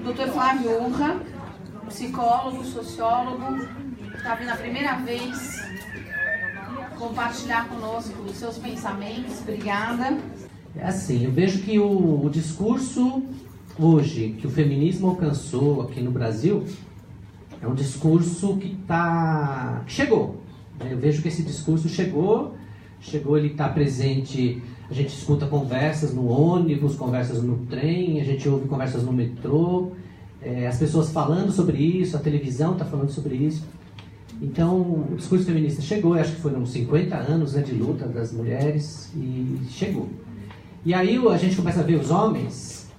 Dr. Flávio Urra, psicólogo, sociólogo, está vindo a primeira vez compartilhar conosco os seus pensamentos. Obrigada. É assim, eu vejo que o discurso hoje que o feminismo alcançou aqui no Brasil é um discurso que chegou. Eu vejo que esse discurso chegou, ele está presente. A gente escuta conversas no ônibus, conversas no trem, a gente ouve conversas no metrô, as pessoas falando sobre isso, a televisão está falando sobre isso. Então, o discurso feminista chegou, acho que foram uns 50 anos, né, de luta das mulheres, e chegou. E aí a gente começa a ver os homens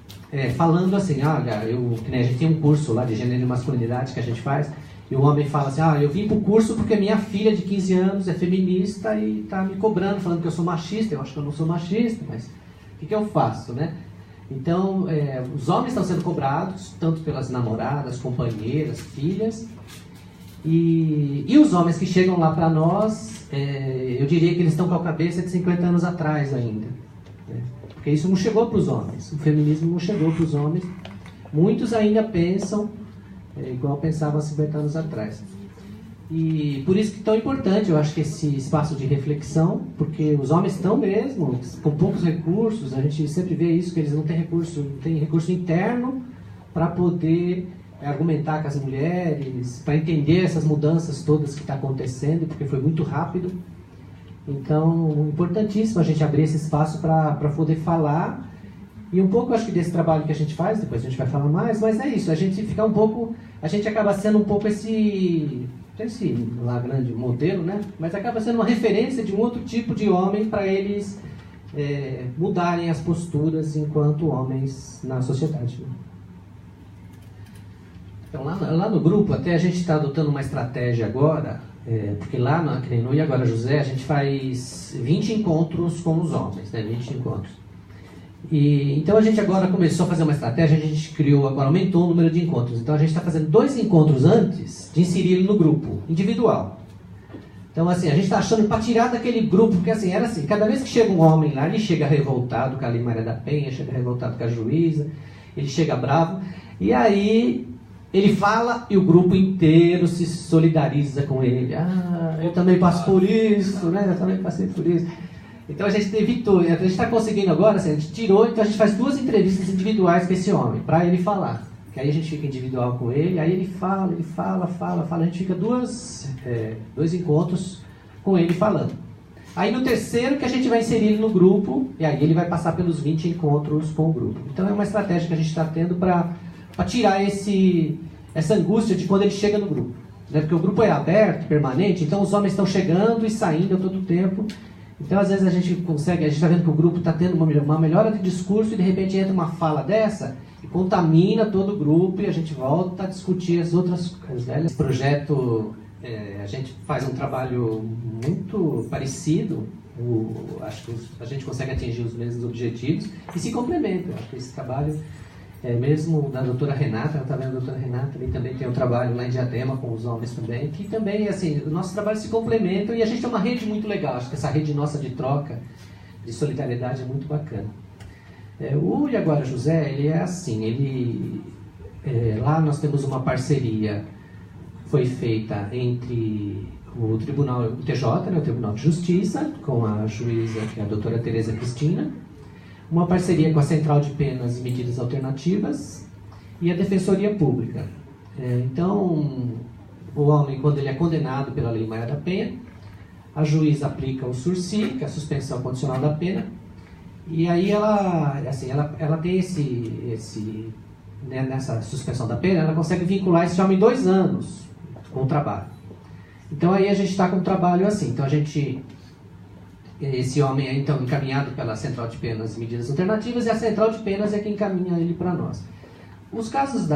falando assim, olha, que nem a gente tem um curso lá de gênero e masculinidade que a gente faz, e o homem fala assim, eu vim pro curso porque minha filha de 15 anos é feminista e tá me cobrando, falando que eu sou machista. Eu acho que eu não sou machista, mas o que eu faço, né? Então, os homens estão sendo cobrados, tanto pelas namoradas, companheiras, filhas, e os homens que chegam lá para nós, eu diria que eles estão com a cabeça de 50 anos atrás ainda, né? Porque isso não chegou para os homens, o feminismo não chegou para os homens. Muitos ainda pensam igual pensavam há 50 anos atrás. E por isso que é tão importante, eu acho, que esse espaço de reflexão, porque os homens estão mesmo com poucos recursos, a gente sempre vê isso, que eles não têm recurso interno para poder argumentar com as mulheres, para entender essas mudanças todas que estão acontecendo, porque foi muito rápido. Então, importantíssimo a gente abrir esse espaço para poder falar. E um pouco, acho que desse trabalho que a gente faz, depois a gente vai falar mais, mas é isso, a gente acaba sendo um pouco esse lá grande modelo, né? Mas acaba sendo uma referência de um outro tipo de homem para eles mudarem as posturas enquanto homens na sociedade. Então, lá no grupo, até a gente está adotando uma estratégia agora, porque lá no E Agora José, a gente faz 20 encontros com os homens, né? 20 encontros. Então a gente agora começou a fazer uma estratégia, a gente aumentou o número de encontros. Então a gente está fazendo 2 encontros antes de inserir ele no grupo, individual. Então assim, a gente está achando para tirar daquele grupo, porque assim, era assim, cada vez que chega um homem lá, ele chega revoltado com a Lei Maria da Penha, chega revoltado com a juíza, ele chega bravo, e aí ele fala e o grupo inteiro se solidariza com ele. Eu também passo por isso, né? Eu também passei por isso. Então a gente evitou, a gente está conseguindo agora, assim, a gente tirou, então a gente faz 2 entrevistas individuais com esse homem, para ele falar. Que aí a gente fica individual com ele, aí ele fala, a gente fica 2 encontros com ele falando. Aí no terceiro que a gente vai inserir ele no grupo, e aí ele vai passar pelos 20 encontros com o grupo. Então é uma estratégia que a gente está tendo para tirar essa angústia de quando ele chega no grupo, né? Porque o grupo é aberto, permanente, então os homens estão chegando e saindo a todo tempo. Então, às vezes, a gente está vendo que o grupo está tendo uma melhora de discurso e, de repente, entra uma fala dessa e contamina todo o grupo e a gente volta a discutir as outras coisas. Esse projeto, a gente faz um trabalho muito parecido, acho que a gente consegue atingir os mesmos objetivos e se complementa. Acho que esse trabalho, mesmo da doutora Renata, eu estava vendo a doutora Renata, ele também tem um trabalho lá em Diadema com os homens também, que também, assim, o nosso trabalho se complementa e a gente tem uma rede muito legal. Acho que essa rede nossa de troca, de solidariedade é muito bacana. O E Agora José, ele é assim, lá nós temos uma parceria, foi feita entre o Tribunal TJ, né, o Tribunal de Justiça, com a juíza, que é a doutora Tereza Cristina, uma parceria com a Central de Penas e Medidas Alternativas e a Defensoria Pública. Então, o homem, quando ele é condenado pela Lei Maria da Penha, a juíza aplica o SURSI, que é a suspensão condicional da pena, e aí ela tem nessa suspensão da pena, ela consegue vincular esse homem 2 anos com o trabalho. Então aí a gente está com um trabalho assim, então esse homem é então encaminhado pela Central de Penas e Medidas Alternativas e a Central de Penas é quem encaminha ele para nós. Os casos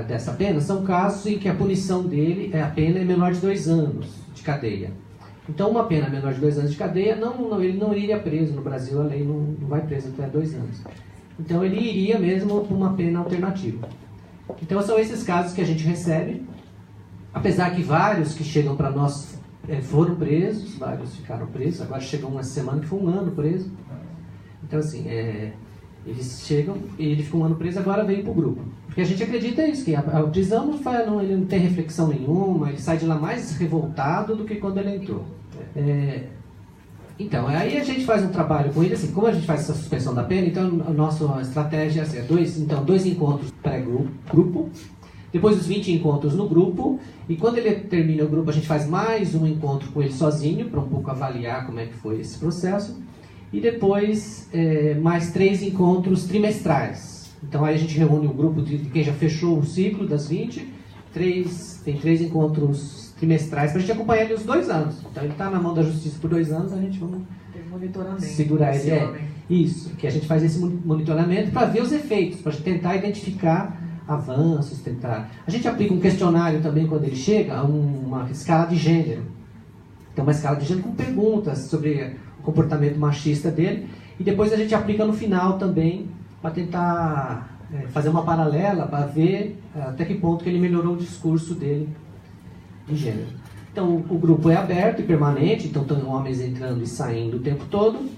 dessa pena são casos em que a punição dele, a pena é menor de 2 anos de cadeia. Então uma pena menor de 2 anos de cadeia, ele não iria preso. No Brasil a lei não vai preso até 2 anos. Então ele iria mesmo para uma pena alternativa. Então são esses casos que a gente recebe, apesar que vários que chegam para nós foram presos, vários ficaram presos. Agora chegou uma semana que foi 1 ano preso. Então assim, Eles chegam e ele fica um ano preso, agora veio para o grupo. Porque a gente acredita isso, que a prisão ele não tem reflexão nenhuma, ele sai de lá mais revoltado do que quando ele entrou. Então, aí a gente faz um trabalho com ele, assim, como a gente faz essa suspensão da pena, então a nossa estratégia é dois encontros pré-grupo, depois os 20 encontros no grupo, e quando ele termina o grupo, a gente faz mais um encontro com ele sozinho, para um pouco avaliar como é que foi esse processo, e depois mais 3 encontros trimestrais. Então aí a gente reúne o grupo de quem já fechou o ciclo das 20, tem 3 encontros trimestrais para a gente acompanhar ele os 2 anos. Então ele está na mão da justiça por 2 anos, a gente vai segurar ele. Isso, que a gente faz esse monitoramento para ver os efeitos, para tentar identificar avanços, A gente aplica um questionário também quando ele chega, uma escala de gênero. Então uma escala de gênero com perguntas sobre o comportamento machista dele, e depois a gente aplica no final também para tentar fazer uma paralela para ver até que ponto que ele melhorou o discurso dele de gênero. Então o grupo é aberto e permanente, então tem homens entrando e saindo o tempo todo,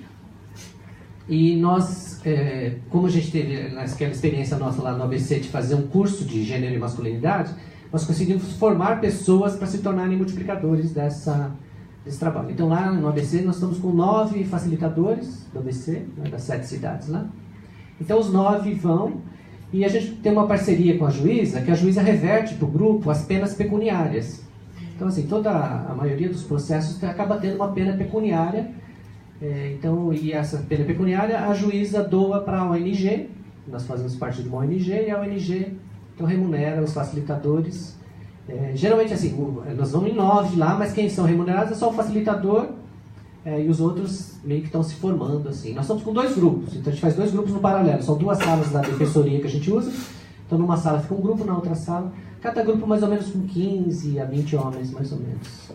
e nós, como a gente teve naquela experiência nossa lá no ABC de fazer um curso de gênero e masculinidade, nós conseguimos formar pessoas para se tornarem multiplicadores desse trabalho. Então lá no ABC nós estamos com 9 facilitadores do ABC, das 7 cidades lá. Então os 9 vão, e a gente tem uma parceria com a juíza, que a juíza reverte para o grupo as penas pecuniárias. Então assim, a maioria dos processos acaba tendo uma pena pecuniária, e essa pena pecuniária a juíza doa para a ONG, nós fazemos parte de uma ONG, e a ONG então remunera os facilitadores. Geralmente assim, nós vamos em 9 lá, mas quem são remunerados é só o facilitador, e os outros meio que estão se formando assim. Nós estamos com 2 grupos, então a gente faz 2 grupos no paralelo, são 2 salas da defensoria que a gente usa, então numa sala fica um grupo, na outra sala, cada grupo mais ou menos com 15 a 20 homens, mais ou menos.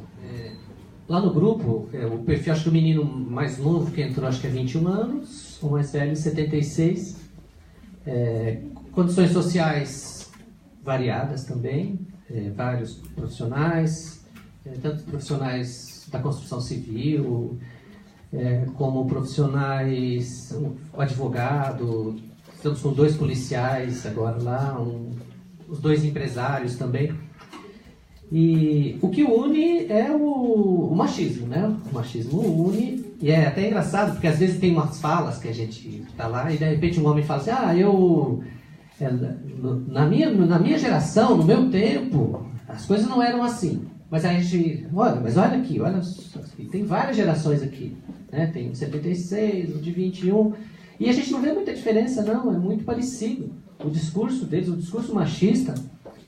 Lá no grupo, o perfil, acho que o menino mais novo que entrou, acho que é 21 anos, o mais velho 76, condições sociais variadas também, vários profissionais, tanto profissionais da construção civil, como profissionais, o advogado, estamos com 2 policiais agora lá, os 2 empresários também. E o que une é o machismo, né? O machismo une, e é até engraçado, porque às vezes tem umas falas que a gente está lá, e de repente um homem fala assim, na minha geração, no meu tempo, as coisas não eram assim. Mas aí a gente, olha aqui, tem várias gerações aqui, né? Tem 76, o de 21, e a gente não vê muita diferença não, é muito parecido. O discurso deles, o discurso machista,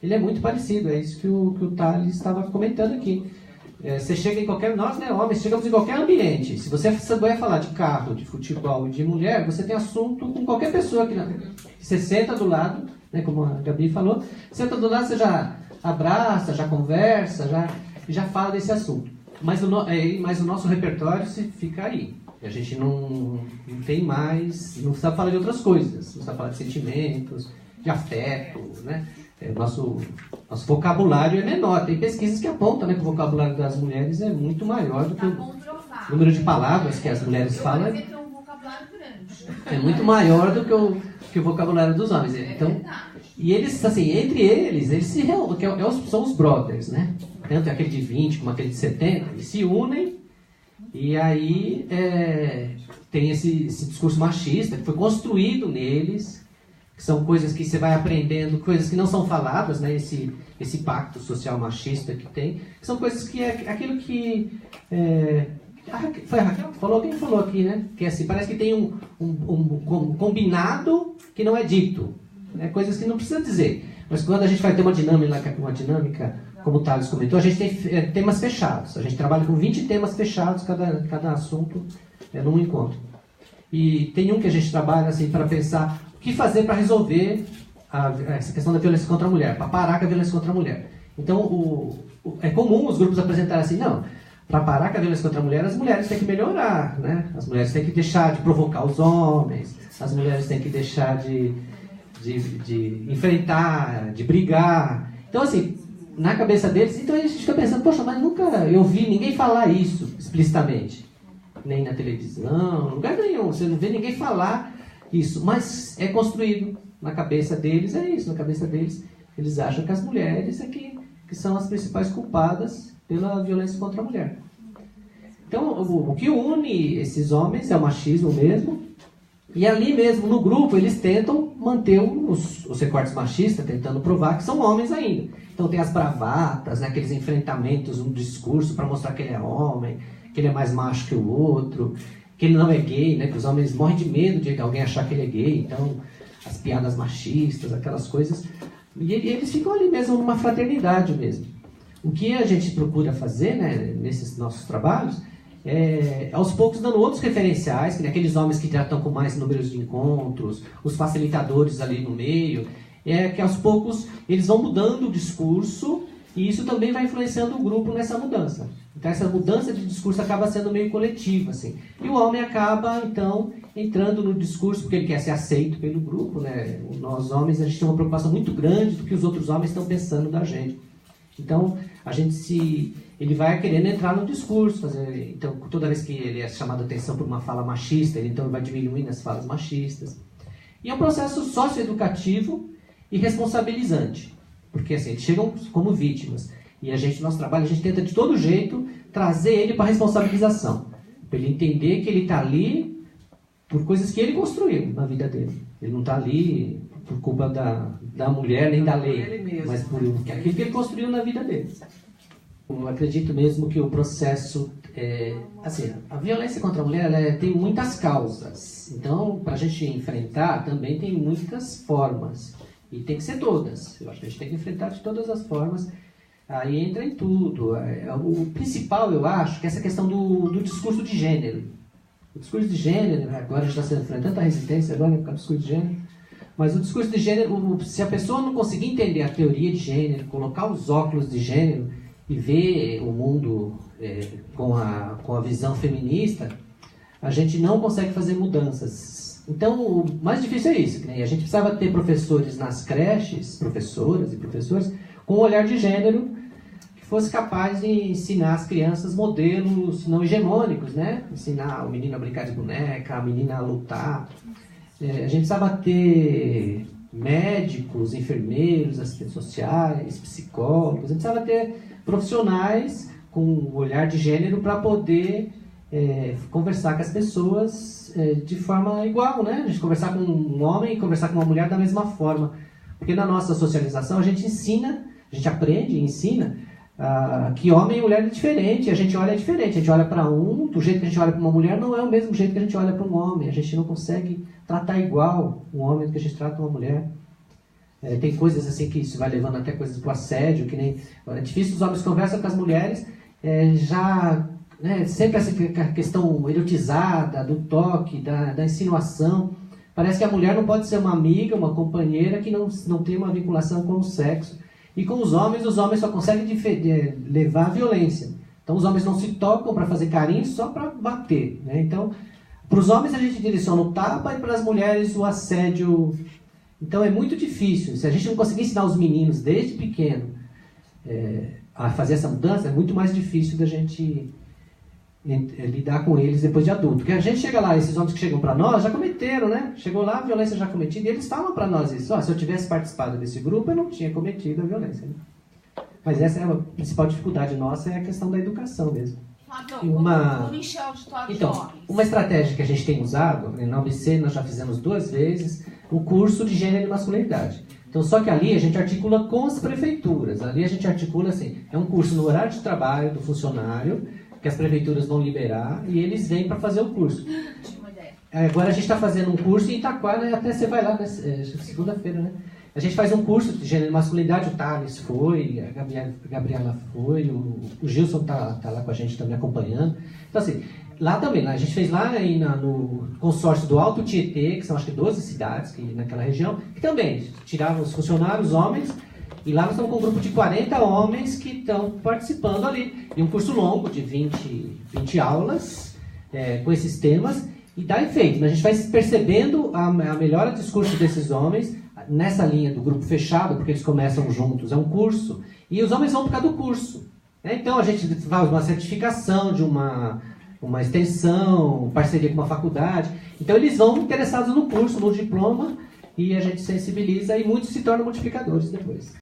ele é muito parecido, é isso que o Thales estava comentando aqui. Você chega em nós, né, homens, chegamos em qualquer ambiente. Se você vai falar de carro, de futebol e de mulher, você tem assunto com qualquer pessoa que você senta do lado, né, como a Gabi falou, senta do lado, você já abraça, já conversa, já fala desse assunto. Mas o nosso repertório fica aí. A gente não tem mais, não sabe falar de outras coisas, não sabe falar de sentimentos, de afeto, né? Nosso vocabulário é menor. Tem pesquisas que apontam, né, que o vocabulário das mulheres é muito maior do que o número de palavras que as mulheres falam. É muito maior do que o vocabulário dos homens. Então, e eles, assim, entre eles se reúnem, são os brothers, né? Tanto aquele de 20 como aquele de 70, eles se unem e aí tem esse discurso machista que foi construído neles, que são coisas que você vai aprendendo, coisas que não são faladas, né? Esse pacto social machista que tem, que são coisas que é aquilo que... foi a Raquel que falou, alguém falou aqui, né? Que assim, parece que tem um combinado que não é dito, né? Coisas que não precisa dizer. Mas quando a gente vai ter uma dinâmica, como o Thales comentou, a gente tem temas fechados. A gente trabalha com 20 temas fechados, cada assunto num encontro. E tem um que a gente trabalha assim, para pensar o que fazer para resolver essa questão da violência contra a mulher, para parar com a violência contra a mulher. Então, é comum os grupos apresentarem assim, não, para parar com a violência contra a mulher, as mulheres têm que melhorar, né? As mulheres têm que deixar de provocar os homens, as mulheres têm que deixar de enfrentar, de brigar. Então, assim, na cabeça deles, então a gente fica pensando, poxa, mas nunca eu vi ninguém falar isso explicitamente. Nem na televisão, lugar nenhum. Você não vê ninguém falar isso, mas é construído na cabeça deles, é isso, na cabeça deles, eles acham que as mulheres é que são as principais culpadas pela violência contra a mulher. Então, o que une esses homens é o machismo mesmo, e ali mesmo, no grupo, eles tentam manter os recortes machistas, tentando provar que são homens ainda. Então tem as bravatas, né, aqueles enfrentamentos no discurso para mostrar que ele é homem, que ele é mais macho que o outro, que ele não é gay, né, que os homens morrem de medo de alguém achar que ele é gay, então as piadas machistas, aquelas coisas. E eles ficam ali mesmo numa fraternidade mesmo. O que a gente procura fazer, né, nesses nossos trabalhos, aos poucos dando outros referenciais, que aqueles homens que já estão com mais números de encontros, os facilitadores ali no meio, que aos poucos eles vão mudando o discurso e isso também vai influenciando o grupo nessa mudança. Então essa mudança de discurso acaba sendo meio coletiva, assim. E o homem acaba, então, entrando no discurso porque ele quer ser aceito pelo grupo, né? Nós homens, a gente tem uma preocupação muito grande do que os outros homens estão pensando da gente. Então, ele vai querendo entrar no discurso, então toda vez que ele é chamado a atenção por uma fala machista, ele então vai diminuindo as falas machistas. E é um processo socioeducativo e responsabilizante, porque assim, eles chegam como vítimas, e nosso trabalho, a gente tenta de todo jeito trazer ele para a responsabilização, para ele entender que ele está ali por coisas que ele construiu na vida dele. Ele não está ali por culpa da mulher nem da lei, mas por aquilo que ele construiu na vida dele. Eu acredito mesmo que o processo... a violência contra a mulher tem muitas causas. Então, para a gente enfrentar, também tem muitas formas. E tem que ser todas. Eu acho que a gente tem que enfrentar de todas as formas. Aí entra em tudo. O principal, eu acho, que é essa questão do discurso de gênero. O discurso de gênero, agora a gente está sendo enfrentando tanta resistência agora por causa do discurso de gênero. Mas o discurso de gênero, se a pessoa não conseguir entender a teoria de gênero, colocar os óculos de gênero e ver o mundo com a visão feminista, a gente não consegue fazer mudanças. Então, o mais difícil é isso. Né? A gente precisava ter professores nas creches, professoras e professores, com um olhar de gênero que fosse capaz de ensinar as crianças modelos não hegemônicos, né? Ensinar o menino a brincar de boneca, a menina a lutar. A gente precisava ter médicos, enfermeiros, assistentes sociais, psicólogos. A gente precisava ter profissionais com um olhar de gênero para poder conversar com as pessoas de forma igual, né? A gente conversar com um homem e conversar com uma mulher da mesma forma. Porque na nossa socialização a gente ensina, a gente aprende e ensina que homem e mulher é diferente, a gente olha diferente. A gente olha para do jeito que a gente olha para uma mulher não é o mesmo jeito que a gente olha para um homem. A gente não consegue tratar igual um homem do que a gente trata uma mulher. Tem coisas assim que isso vai levando até coisas para o assédio, que nem... É difícil os homens conversam com as mulheres, sempre essa questão erotizada, do toque, da insinuação. Parece que a mulher não pode ser uma amiga, uma companheira que não tem uma vinculação com o sexo. E com os homens só conseguem levar a violência. Então os homens não se tocam para fazer carinho, só para bater. Né? Então, para os homens a gente direciona o tapa e para as mulheres o assédio. Então é muito difícil. Se a gente não conseguir ensinar os meninos desde pequeno a fazer essa mudança, é muito mais difícil da gente lidar com eles depois de adulto. Porque a gente chega lá, esses homens que chegam para nós já cometeram, né? Chegou lá, a violência já cometida, e eles falam para nós isso. Se eu tivesse participado desse grupo, eu não tinha cometido a violência. Né? Mas essa é a principal dificuldade nossa, é a questão da educação mesmo. Uma estratégia que a gente tem usado, na UBC nós já fizemos 2 vezes, o curso de gênero e masculinidade. Então, só que ali a gente articula com as prefeituras. Ali a gente articula assim, é um curso no horário de trabalho do funcionário, que as prefeituras vão liberar, e eles vêm para fazer o curso. Agora a gente está fazendo um curso em Itaquá, né? Até você vai lá, segunda-feira, né? A gente faz um curso de gênero e masculinidade, o Thales foi, a Gabriela foi, o Gilson tá lá com a gente também acompanhando. Então assim, lá também, a gente fez lá no consórcio do Alto Tietê, que são acho que 12 cidades naquela região, que também tiravam os funcionários, homens, e lá nós estamos com um grupo de 40 homens que estão participando ali. E um curso longo de 20 aulas com esses temas, e dá efeito. A gente vai percebendo a melhora do discurso desses homens nessa linha do grupo fechado, porque eles começam juntos, é um curso, e os homens vão por causa do curso. Então a gente faz uma certificação de uma uma extensão, parceria com uma faculdade. Então eles vão interessados no curso, no diploma, e a gente sensibiliza e muitos se tornam multiplicadores depois.